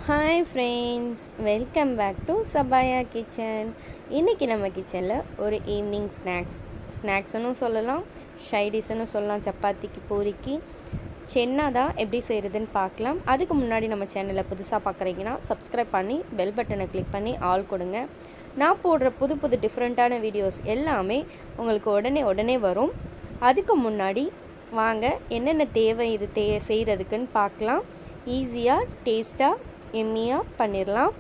Hi friends, welcome back to Sabaya kitchen. இன்னைக்கு நம்ம கிச்சன்ல ஒரு ஈவினிங் ஸ்நாக்ஸ்னு சொல்லலாம், ஷைடிஷ்னு சொல்லலாம். சப்பாத்திக்கு பூரிக்கு சென்னா தான் எப்படி செய்கிறதுன்னு பார்க்கலாம். அதுக்கு முன்னாடி நம்ம சேனலை புதுசாக பார்க்குறீங்கன்னா சப்ஸ்கிரைப் பண்ணி பெல் பட்டனை கிளிக் பண்ணி ஆல் கொடுங்க. நான் போடுற புது டிஃப்ரெண்ட்டான வீடியோஸ் எல்லாமே உங்களுக்கு உடனே வரும். அதுக்கு முன்னாடி வாங்க என்னென்ன தேவை இது செய்கிறதுக்குன்னு பார்க்கலாம். ஈஸியாக டேஸ்ட்டாக எம்மியாக பண்ணிடலாம்.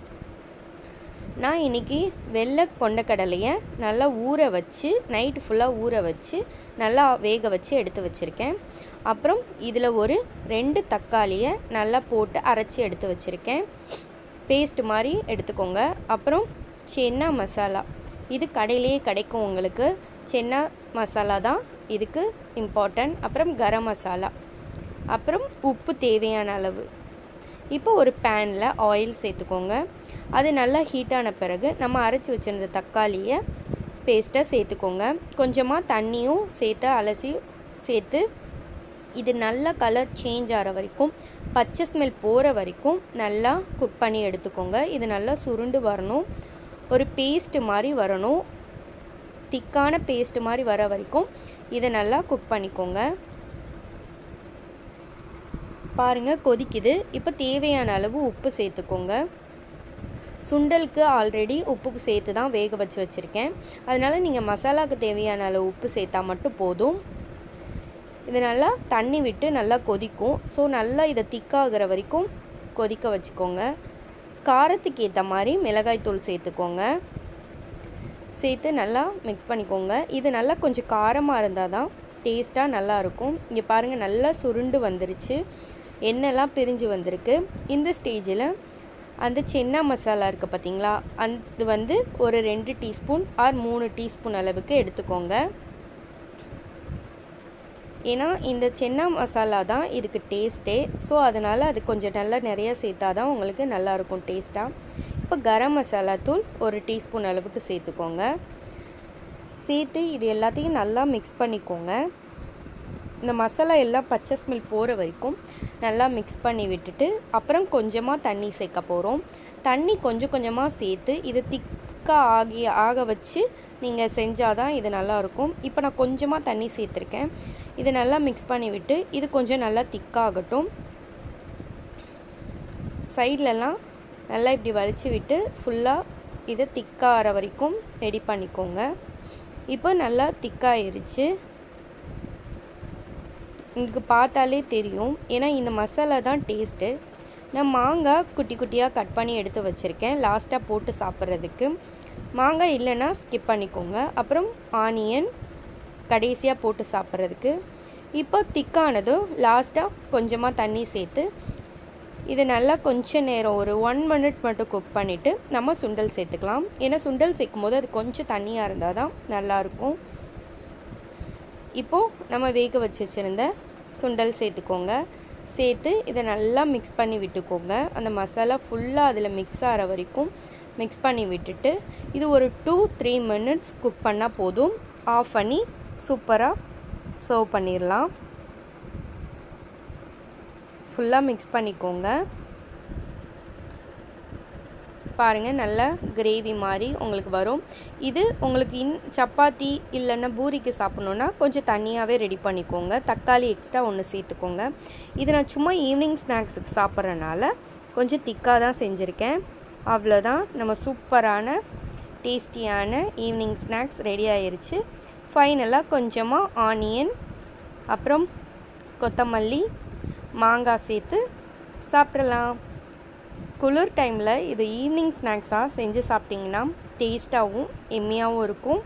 நான் இன்றைக்கி வெள்ளை கொண்டக்கடலையை நல்லா ஊற வச்சு நைட்டு ஃபுல்லாக ஊற வச்சு நல்லா வேக வச்சு எடுத்து வச்சுருக்கேன். அப்புறம் இதில் ஒரு 2 தக்காளியை நல்லா போட்டு அரைச்சி எடுத்து வச்சுருக்கேன். பேஸ்ட் மாதிரி எடுத்துக்கோங்க. அப்புறம் சென்னா மசாலா, இது கடையிலேயே கிடைக்கும் உங்களுக்கு. சென்னா மசாலா தான் இதுக்கு இம்பார்ட்டன்ட். அப்புறம் கரம் மசாலா, அப்புறம் உப்பு தேவையான அளவு. இப்போ ஒரு பேனில் ஆயில் சேர்த்துக்கோங்க. அது நல்லா ஹீட்டான பிறகு நம்ம அரைச்சி வச்சுருந்த தக்காளியை பேஸ்ட்டை சேர்த்துக்கோங்க. கொஞ்சமாக தண்ணியும் சேர்த்து இது நல்லா கலர் சேஞ்ச் ஆகிற வரைக்கும், பச்சை ஸ்மெல் போகிற வரைக்கும் நல்லா குக் பண்ணி எடுத்துக்கோங்க. இது நல்லா சுருண்டு வரணும், ஒரு பேஸ்ட்டு மாதிரி வரணும். திக்கான பேஸ்ட்டு மாதிரி வர வரைக்கும் இதை நல்லா குக் பண்ணிக்கோங்க. பாருங்கள் கொதிக்குது. இப்போ தேவையான அளவு உப்பு சேர்த்துக்கோங்க. சுண்டலுக்கு ஆல்ரெடி உப்பு சேர்த்து தான் வேக வச்சு வச்சுருக்கேன். அதனால் நீங்கள் மசாலாவுக்கு தேவையான அளவு உப்பு சேர்த்தா மட்டும் போதும். இது நல்லா தண்ணி விட்டு நல்லா கொதிக்கும். ஸோ நல்லா இதை திக்காகிற வரைக்கும் கொதிக்க வச்சுக்கோங்க. காரத்துக்கு ஏற்ற மாதிரி மிளகாய்த்தூள் சேர்த்துக்கோங்க. சேர்த்து நல்லா மிக்ஸ் பண்ணிக்கோங்க. இது நல்லா கொஞ்சம் காரமாக இருந்தால் தான் டேஸ்ட்டாக நல்லாயிருக்கும். இங்கே பாருங்கள் நல்லா சுருண்டு வந்துருச்சு, எண்ணெய்லாம் பிரிஞ்சு வந்திருக்கு. இந்த ஸ்டேஜில் அந்த சென்னா மசாலா இருக்குது பார்த்திங்களா, அது ஒரு 2 டீஸ்பூன் ஆர் 3 டீஸ்பூன் அளவுக்கு எடுத்துக்கோங்க. ஏன்னா இந்த சென்னா மசாலா தான் இதுக்கு டேஸ்ட்டே. ஸோ அதனால் அது கொஞ்சம் நல்லா நிறையா சேர்த்தா தான் உங்களுக்கு நல்லாயிருக்கும் டேஸ்ட்டாக. இப்போ கரம் மசாலா தூள் 1 டீஸ்பூன் அளவுக்கு சேர்த்துக்கோங்க. சேர்த்து இது எல்லாத்தையும் நல்லா மிக்ஸ் பண்ணிக்கோங்க. இந்த மசாலா எல்லாம் பச்சை ஸ்மெல் போகிற வரைக்கும் நல்லா மிக்ஸ் பண்ணி விட்டுட்டு அப்புறம் கொஞ்சமாக தண்ணி சேர்க்க போகிறோம். தண்ணி கொஞ்சமாக சேர்த்து இது திக்காக ஆக வச்சு நீங்கள் செஞ்சால் தான் இது நல்லாயிருக்கும். இப்போ நான் கொஞ்சமாக தண்ணி சேர்த்துருக்கேன். இது நல்லா மிக்ஸ் பண்ணி விட்டு இது கொஞ்சம் நல்லா திக்காகட்டும். சைட்லலாம் நல்லா இப்படி வலிச்சு விட்டு ஃபுல்லாக இதை திக்காகிற வரைக்கும் ரெடி பண்ணிக்கோங்க. இப்போ நல்லா திக்காயிருச்சு, உங்களுக்கு பார்த்தாலே தெரியும். ஏன்னா இந்த மசாலா தான் டேஸ்ட்டு. நான் மாங்காய் குட்டியாக கட் பண்ணி எடுத்து வச்சுருக்கேன் லாஸ்ட்டாக போட்டு சாப்பிட்றதுக்கு. மாங்காய் இல்லைன்னா ஸ்கிப் பண்ணிக்கோங்க. அப்புறம் ஆனியன் கடைசியாக போட்டு சாப்பிட்றதுக்கு. இப்போ திக்கானதும் லாஸ்ட்டாக கொஞ்சமாக தண்ணி சேர்த்து இது நல்லா கொஞ்சம் நேரம் ஒரு 1 மினிட் மட்டும் குக் பண்ணிவிட்டு நம்ம சுண்டல் சேர்த்துக்கலாம். ஏன்னா சுண்டல் சேர்க்கும் போது அது கொஞ்சம் தண்ணியாக இருந்தால் தான் நல்லாயிருக்கும். இப்போது நம்ம வேக வச்சுருந்த சுண்டல் சேர்த்துக்கோங்க. சேர்த்து இதை நல்லா மிக்ஸ் பண்ணி விட்டுக்கோங்க. அந்த மசாலா ஃபுல்லாக அதில் மிக்ஸ் ஆகிற வரைக்கும் மிக்ஸ் பண்ணி விட்டுட்டு இது ஒரு 2-3 மினிட்ஸ் குக் பண்ணால் போதும். ஆஃப் பண்ணி சூப்பராக சர்வ் பண்ணிடலாம். ஃபுல்லாக மிக்ஸ் பண்ணிக்கோங்க. பாருங்கள் நல்லா கிரேவி மாதிரி உங்களுக்கு வரும். இது உங்களுக்கு சப்பாத்தி இல்லைன்னா பூரிக்கு சாப்பிட்ணுன்னா கொஞ்சம் தண்ணியாகவே ரெடி பண்ணிக்கோங்க. தக்காளி எக்ஸ்ட்ரா 1 சேர்த்துக்கோங்க. இது நான் சும்மா ஈவினிங் ஸ்நாக்ஸுக்கு சாப்பிட்றனால கொஞ்சம் திக்காக தான் செஞ்சுருக்கேன். அவ்வளோதான், நம்ம சூப்பரான டேஸ்டியான ஈவினிங் ஸ்நாக்ஸ் ரெடி ஆயிடுச்சு. ஃபைனலாக கொஞ்சமாக ஆனியன் அப்புறம் கொத்தமல்லி மாங்காய் சேர்த்து சாப்பிட்றலாம். குளிர் டைமில் இது ஈவினிங் ஸ்நாக்ஸாக செஞ்சு சாப்பிட்டிங்கன்னா டேஸ்ட்டாகவும் எம்மியாகவும் இருக்கும்.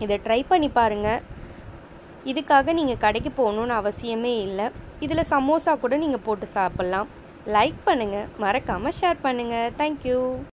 இதை ட்ரை பண்ணி பாருங்கள். இதுக்காக நீங்கள் கடைக்கு போகணுன்னு அவசியமே இல்லை. இதில் சமோசா கூட நீங்கள் போட்டு சாப்பிட்லாம். லைக் பண்ணுங்கள், மறக்காமல் ஷேர் பண்ணுங்கள். தேங்க்யூ.